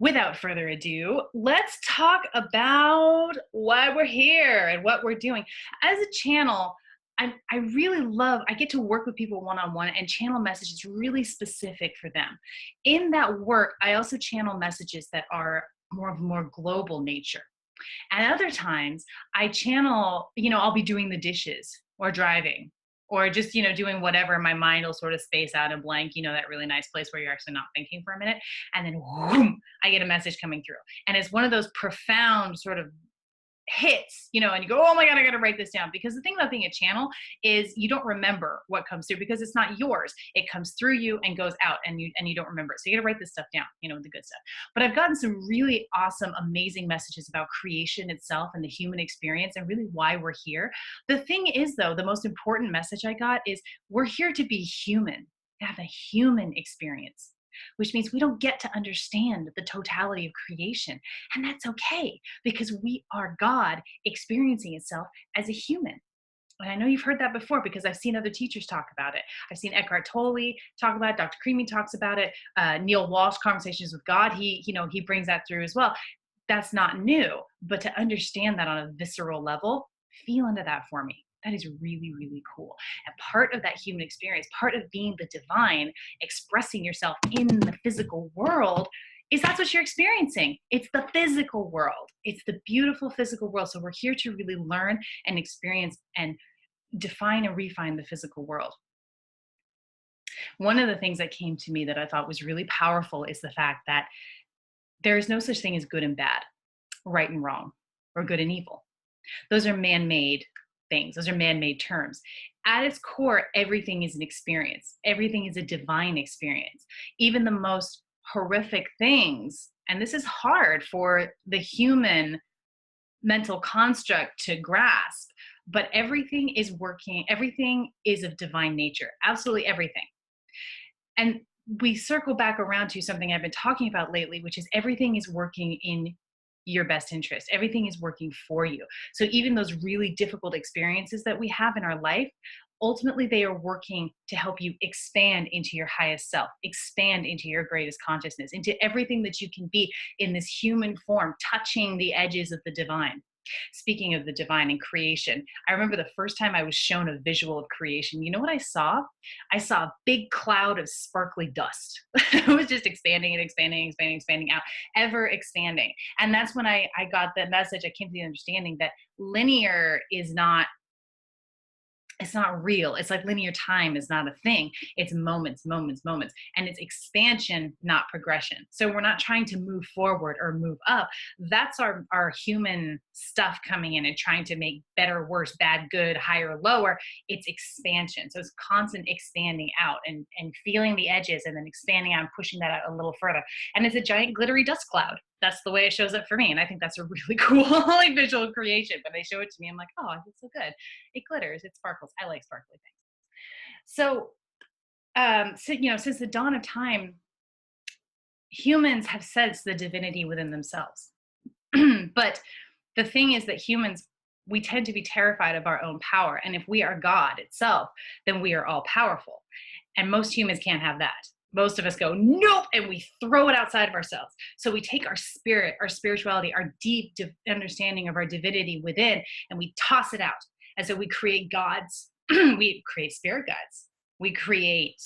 without further ado, let's talk about why we're here and what we're doing. As a channel, I really love, I get to work with people one-on-one and channel messages really specific for them. In that work, I also channel messages that are more of a more global nature. And other times I channel, I'll be doing the dishes or driving or just, doing whatever. My mind will sort of space out and blank, that really nice place where you're actually not thinking for a minute. And then whoom, I get a message coming through. And it's one of those profound sort of hits, and you go, oh my God, I got to write this down. Because the thing about being a channel is you don't remember what comes through because it's not yours. It comes through you and goes out and you don't remember it. So you got to write this stuff down, the good stuff. But I've gotten some really awesome, amazing messages about creation itself and the human experience and really why we're here. The thing is though, the most important message I got is we're here to be human, to have a human experience, which means we don't get to understand the totality of creation. And that's okay because we are God experiencing itself as a human. And I know you've heard that before because I've seen other teachers talk about it. I've seen Eckhart Tolle talk about it. Dr. Creamy talks about it. Neil Walsh, Conversations with God, he brings that through as well. That's not new, but to understand that on a visceral level, feel into that for me. That is really, really cool. And part of that human experience, part of being the divine, expressing yourself in the physical world, is that's what you're experiencing. It's the physical world. It's the beautiful physical world. So we're here to really learn and experience and define and refine the physical world. One of the things that came to me that I thought was really powerful is the fact that there is no such thing as good and bad, right and wrong, or good and evil. Those are man-made things. Those are man-made terms. At its core, everything is an experience. Everything is a divine experience. Even the most horrific things, and this is hard for the human mental construct to grasp, but everything is working. Everything is of divine nature. Absolutely everything. And we circle back around to something I've been talking about lately, which is everything is working in your best interest. Everything is working for you. So even those really difficult experiences that we have in our life, ultimately they are working to help you expand into your highest self, expand into your greatest consciousness, into everything that you can be in this human form, touching the edges of the divine. Speaking of the divine and creation, I remember the first time I was shown a visual of creation. You know what I saw? I saw a big cloud of sparkly dust. It was just expanding and expanding, expanding, expanding out, ever expanding. And that's when I got the message. I came to the understanding that linear is not, it's not real. It's like linear time is not a thing. It's moments, moments, moments. And it's expansion, not progression. So we're not trying to move forward or move up. That's our human stuff coming in and trying to make better, worse, bad, good, higher, lower. It's expansion. So it's constant expanding out and feeling the edges and then expanding out and pushing that out a little further. And it's a giant glittery dust cloud. That's the way it shows up for me. And I think that's a really cool like visual creation. When they show it to me, I'm like, oh, it's so good. It glitters, it sparkles. I like sparkly things. So, since the dawn of time, humans have sensed the divinity within themselves. But the thing is that humans, we tend to be terrified of our own power. And if we are God itself, then we are all powerful. And most humans can't have that. Most of us go, nope, and we throw it outside of ourselves. So we take our spirit, our spirituality, our deep understanding of our divinity within, and we toss it out. And so we create gods, we create spirit guides, we create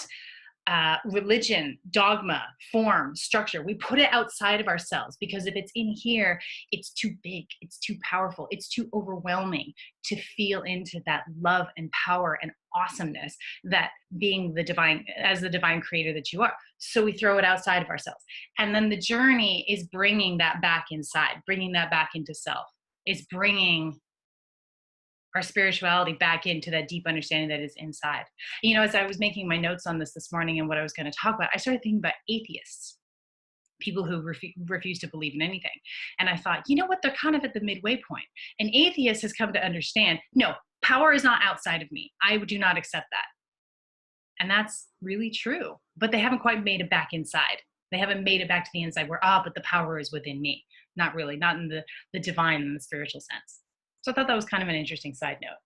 religion, dogma, form, structure. We put it outside of ourselves because if it's in here, it's too big, it's too powerful, it's too overwhelming to feel into that love and power and awesomeness that being the divine, as the divine creator that you are. So we throw it outside of ourselves. And then the journey is bringing that back inside, bringing that back into self. It's bringing our spirituality back into that deep understanding that is inside. As I was making my notes on this morning and what I was going to talk about, I started thinking about atheists, people who refuse to believe in anything. And I thought, you know what? They're kind of at the midway point. An atheist has come to understand, no, power is not outside of me. I do not accept that. And that's really true. But they haven't quite made it back inside. They haven't made it back to the inside where, but the power is within me. Not really, not in the divine and the spiritual sense. So I thought that was kind of an interesting side note.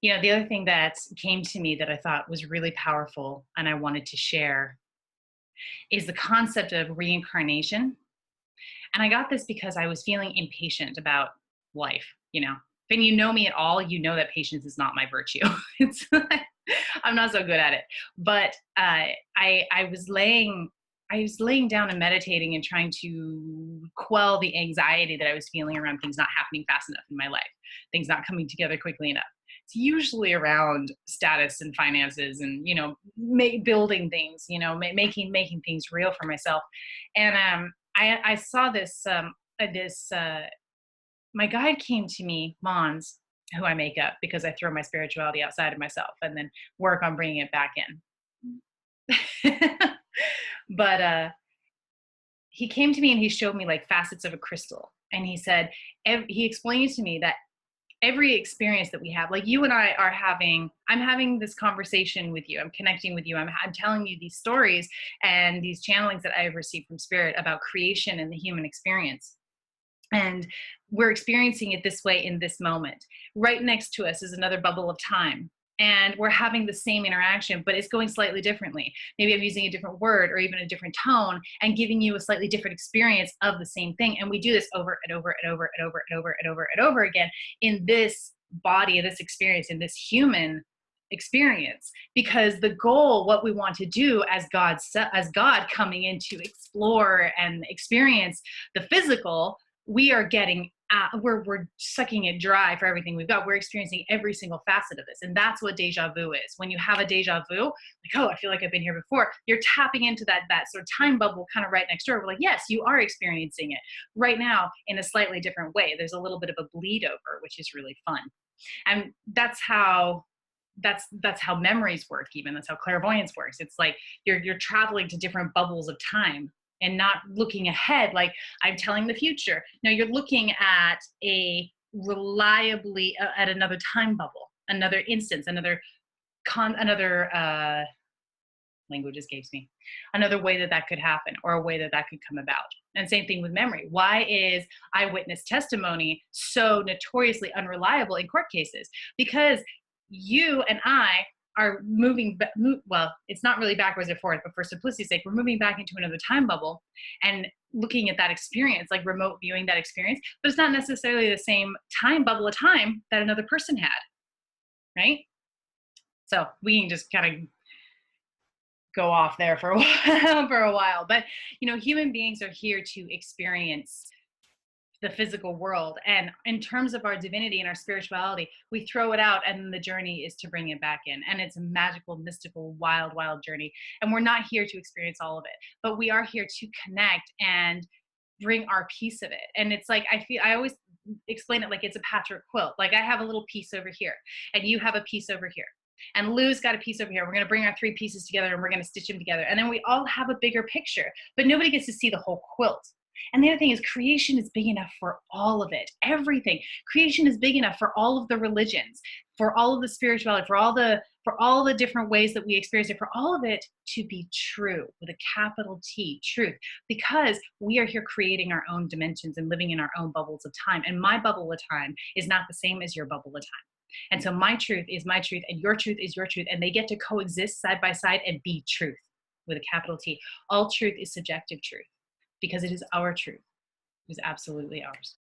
The other thing that came to me that I thought was really powerful and I wanted to share is the concept of reincarnation. And I got this because I was feeling impatient about life, you know. If you know me at all, you know that patience is not my virtue. It's I'm not so good at it. But I was laying down and meditating and trying to quell the anxiety that I was feeling around things not happening fast enough in my life, things not coming together quickly enough. It's usually around status and finances and, you know, building things, you know, making things real for myself. And I saw my guide came to me, Mons, who I make up because I throw my spirituality outside of myself and then work on bringing it back in. But he came to me and he showed me like facets of a crystal. And he said, he explained to me that every experience that we have, like you and I are having, I'm having this conversation with you, I'm connecting with you, I'm telling you these stories and these channelings that I have received from spirit about creation and the human experience. And we're experiencing it this way in this moment. Right next to us is another bubble of time. And we're having the same interaction, but it's going slightly differently. Maybe I'm using a different word or even a different tone and giving you a slightly different experience of the same thing. And we do this over and over and over and over and over and over and over again in this body, in this experience, in this human experience. Because the goal, what we want to do as God coming in to explore and experience the physical, we are getting we're sucking it dry for everything we've got. We're experiencing every single facet of this. And that's what deja vu is. When you have a deja vu, like, oh, I feel like I've been here before, you're tapping into that sort of time bubble kind of right next door. We're like, yes, you are experiencing it right now in a slightly different way. There's a little bit of a bleed over, which is really fun. And that's how memories work. Even that's how clairvoyance works. It's like you're traveling to different bubbles of time and not looking ahead like I'm telling the future. No, you're looking at at another time bubble, another instance, another language escapes me, another way that could happen or a way that could come about. And same thing with memory. Why is eyewitness testimony so notoriously unreliable in court cases? Because you and I are well, it's not really backwards and forth, but for simplicity's sake, we're moving back into another time bubble and looking at that experience, like remote viewing that experience, but it's not necessarily the same time bubble of time that another person had, right? So we can just kind of go off there for a while, but you know, human beings are here to experience the physical world. And in terms of our divinity and our spirituality, we throw it out and the journey is to bring it back in. And it's a magical, mystical, wild, wild journey. And we're not here to experience all of it, but we are here to connect and bring our piece of it. And it's like, I always explain it like it's a patchwork quilt. Like I have a little piece over here and you have a piece over here. And Lou's got a piece over here. We're going to bring our three pieces together and we're going to stitch them together. And then we all have a bigger picture, but nobody gets to see the whole quilt. And the other thing is creation is big enough for all of it, everything. Creation is big enough for all of the religions, for all of the spirituality, for all the different ways that we experience it, for all of it to be true with a capital T, truth, because we are here creating our own dimensions and living in our own bubbles of time. And my bubble of time is not the same as your bubble of time. And so my truth is my truth and your truth is your truth. And they get to coexist side by side and be truth with a capital T. All truth is subjective truth because it is our truth. It is absolutely ours.